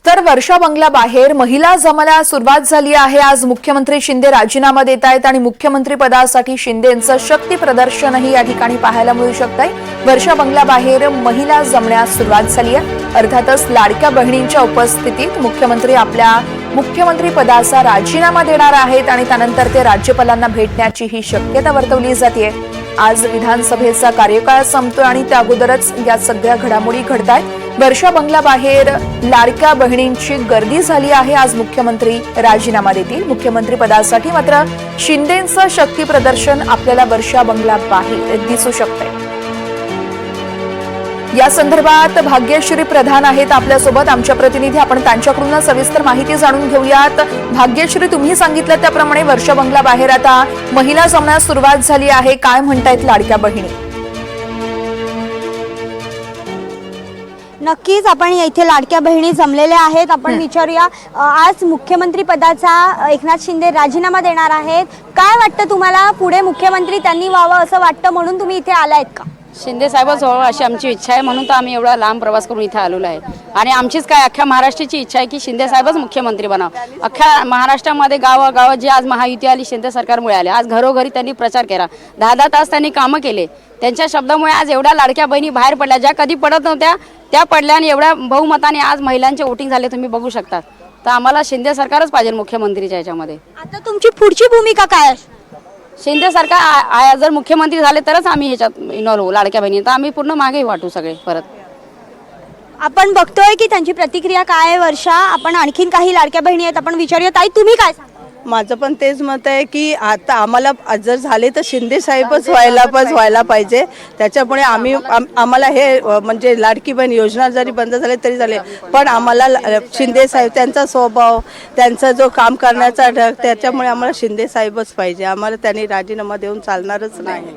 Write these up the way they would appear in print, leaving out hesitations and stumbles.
तर वर्षा बंगला बाहेर महिला जमाला सुरुवात झाली आहे। आज मुख्यमंत्री शिंदे राजीनामा देत आहेत आणि मुख्यमंत्री पदासाठी शिंदेंचं शक्ती प्रदर्शनही या ठिकाणी पाहायला मिळू शकतंय। वर्षा बंगला बाहेर महिला जमण्यास सुरुवात झाली आहे। अर्थातच लाडक्या बहिणींच्या उपस्थितीत मुख्यमंत्री आपल्या मुख्यमंत्री पदाचा राजीनामा देणार आहेत आणि त्यानंतर ते राज्यपालांना भेटण्याची ही शक्यता वर्तवली जाते। आज विधानसभेचा कार्यकाळ संपतोय आणि त्या अगोदरच या सगळ्या घडामोडी घडतायत। वर्षा बंगला बाहेर लाडक्या बहिणींची गर्दी झाली आहे। आज मुख्यमंत्री राजीनामा देतील। मुख्यमंत्री पदासाठी मात्र शिंदेंचं शक्ती प्रदर्शन आपल्याला वर्षा बंगला बाहेर दिसू शकते। या संदर्भात भाग्यश्री प्रधान आहेत आपल्यासोबत, आमच्या प्रतिनिधी। आपण त्यांच्याकडून सविस्तर माहिती जाणून घेऊयात। भाग्यश्री, तुम्ही सांगितलं त्याप्रमाणे वर्षा बंगला बाहेर आता महिला जमण्यास सुरुवात झाली आहे। काय म्हणतायत लाडक्या बहिणी? नक्कीच आपण इथे लाडक्या बहिणी जमलेल्या आहेत। आपण विचारूया, आज मुख्यमंत्री पदाचा एकनाथ शिंदे राजीनामा देणार आहेत। काय वाटतं तुम्हाला, पुढे मुख्यमंत्री त्यांनी व्हावं असं वाटतं म्हणून तुम्ही इथे आलायत का? शिंदे साहेबच व्हावं अशी आमची इच्छा आहे, म्हणून तर आम्ही एवढा लांब प्रवास करून इथे आलेलो आहे। आणि आमचीच काय अख्ख्या महाराष्ट्राची इच्छा आहे की शिंदे साहेबच मुख्यमंत्री बनावं। अख्ख्या महाराष्ट्रामध्ये गावागावात जे आज महायुती आली शिंदे सरकारमुळे आले, आज घरोघरी त्यांनी प्रचार केला, 10-10 तास त्यांनी कामं केले। त्यांच्या शब्दामुळे आज एवढ्या लाडक्या बहिणी बाहेर पडल्या, ज्या कधी पडत नव्हत्या त्या पडल्या आणि एवढ्या बहुमताने आज महिलांचे वोटिंग झाले, तुम्ही बघू शकता। तर आम्हाला शिंदे सरकारच पाहिजे मुख्यमंत्रीच्या याच्यामध्ये। आता तुमची पुढची भूमिका काय आहे? शिंदे सरकार जर मुख्यमंत्री झाले तरच आम्ही ह्याच्यात इन्व्हॉल्व होऊ लाडक्या बहिणी, तर आम्ही पूर्ण मागे वाटू सगळे परत। आपण बघतोय की त्यांची प्रतिक्रिया काय आहे। वर्षा, आपण आणखीन काही लाडक्या बहिणी आहेत, आपण विचारूया। ताई, तुम्ही काय सांगा? माझं पण तेच मत आहे की आता आम्हाला जर झाले तर शिंदे साहेबच व्हायला पाहिजे। त्याच्यामुळे आम्हाला हे म्हणजे लाडकी बहीण योजना जरी बंद झाली तरी झाले, पण आम्हाला शिंदे साहेब, त्यांचा स्वभाव, त्यांचा जो काम करण्याचा ढग, त्याच्यामुळे आम्हाला शिंदे साहेबच पाहिजे। आम्हाला त्यांनी राजीनामा देऊन चालणारच नाही।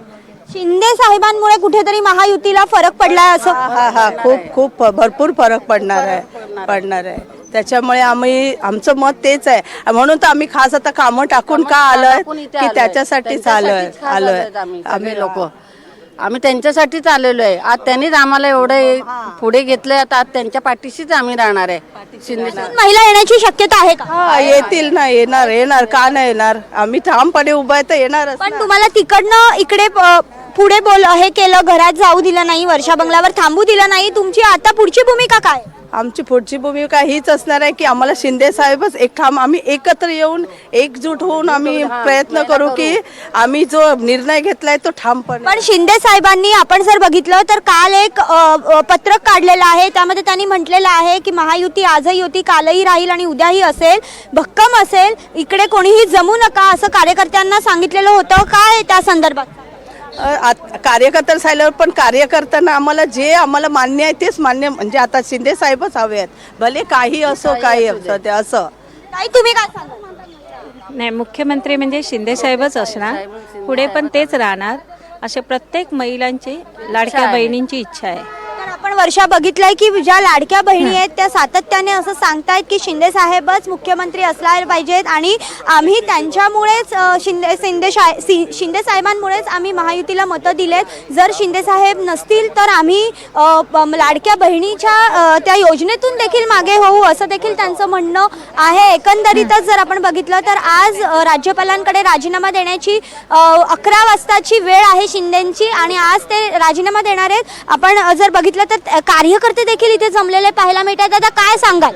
शिंदे साहेबांमुळे कुठेतरी महायुतीला फरक पडलाय असं? हा खूप भरपूर फरक पडणार आहे। त्याच्यामुळे आमचं मत तेच आहे, म्हणून तर आम्ही खास आता कामं टाकून का आलोय की त्याच्यासाठीच आलोय आम्ही लोक। आम्ही त्यांच्यासाठीच आलेलो आहे। आज त्यांनीच आम्हाला एवढं पुढे घेतलंय, आता त्यांच्या पाठीशीच आम्ही राहणार आहे। महिला येण्याची शक्यता आहे का? येतील ना, येणार का नाही येणार? आम्ही ठामपणे उभा आहे तर येणारच। पण तुम्हाला तिकडनं इकडे पुढे हे केलं, घरात जाऊ दिलं नाही, वर्षा बंगल्यावर थांबू दिलं नाही, तुमची आता पुढची भूमिका काय? आमची पुढची भूमिका हीच असणार आहे की आम्हाला शिंदे साहेबच आम्ही एकत्र येऊन एकजूट होऊन आम्ही प्रयत्न करू की आम्ही जो निर्णय घेतलाय तो ठामपणे। पण शिंदे साहेबांनी, आपण जर बघितलं तर काल एक पत्रक काढलेलं आहे, त्यामध्ये त्यांनी म्हटलेलं आहे की महायुती आजही होती, कालही राहील आणि उद्याही असेल, भक्कम असेल, इकडे कोणीही जमू नका असं कार्यकर्त्यांना सांगितलेलं होतं। काय त्या संदर्भात? कार्यकर्ता राहिल्यावर पण कार्यकर्त्यांना आम्हाला मान्य आहे तेच मान्य, म्हणजे आता शिंदे साहेबच हवे आहेत, भले काही असो काही असो ते असं। ताई, तुम्ही काय सांगा? नाही, मुख्यमंत्री म्हणजे शिंदे साहेबच असणार, पुढे पण तेच राहणार, असे प्रत्येक महिलांची, लाडक्या बहिणींची इच्छा आहे। तर आपण वर्षा बघितलंय की ज्या लाडक्या बहिणी आहेत त्या सातत्याने असं सांगतायत की शिंदे साहेबच मुख्यमंत्री असला पाहिजेत आणि आम्ही त्यांच्यामुळेच शिंदे साहेबांमुळेच आम्ही महायुतीला मतं दिलेत। जर शिंदे साहेब नसतील तर आम्ही लाडक्या बहिणीच्या त्या योजनेतून देखील मागे होऊ असं देखील त्यांचं म्हणणं आहे। एकंदरीतच जर आपण बघितलं तर आज राज्यपालांकडे राजीनामा देण्याची 11 वाजताची वेळ आहे शिंदेंची आणि आज ते राजीनामा देणार आहेत। आपण जर बघितलं तर कार्यकर्ते देखील इथे जमलेले पाहायला मिळतात। आता काय सांगाल?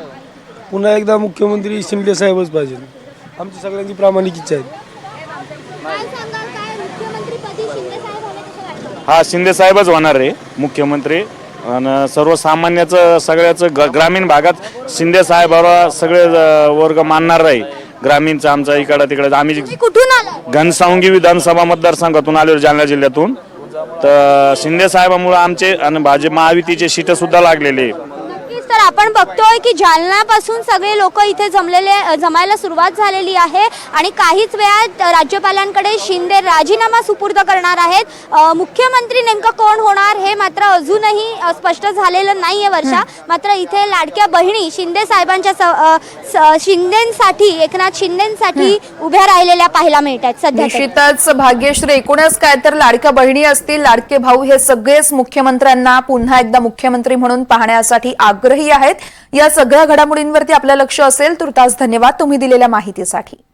पुन्हा एकदा मुख्यमंत्री शिंदे साहेबच पाहिजे, आमची सगळ्यांची प्रामाणिक इच्छा आहे। हा, शिंदे साहेबच होणार आहे मुख्यमंत्री आणि सर्वसामान्याचं सगळ्याचं ग्रामीण भागात शिंदे साहेबाला सगळे वर्ग मानणार आहे। ग्रामीणचं आमचा इकडं तिकडे आम्ही कुठून आला? घनसावंगी विधानसभा मतदारसंघातून आलो, जालना जिल्ह्यातून। तर शिंदे साहेबांमुळे आमचे आणि भाजप महायुतीचे सीट सुद्धा लागलेले। तर आपण बघतोय की जालनापासून सगळे लोक इथे जमायला सुरुवात झालेली आहे आणि काहीच वेळात राज्यपालांकडे शिंदे राजीनामा सुपूर्द करणार आहेत। मुख्यमंत्री नेमकं कोण होणार हे मात्र अजूनही स्पष्ट झालेलं नाहीये। वर्षा, मात्र इथे लाडक्या बहिणी शिंदे साहेबांच्या शिंदेसाठी, एकनाथ शिंदेसाठी उभ्या राहिलेल्या पाहायला मिळतात सध्या। निश्चितच भाग्यश्री, एकूणच काय तर लाडक्या बहिणी असतील, लाडके भाऊ, हे सगळेच मुख्यमंत्र्यांना पुन्हा एकदा मुख्यमंत्री म्हणून पाहण्यासाठी आग्रही आहेत. या सगळ्या घडामोडींवरती आपलं लक्ष असेल. तुर्तास धन्यवाद तुम्ही दिलेल्या माहितीसाठी.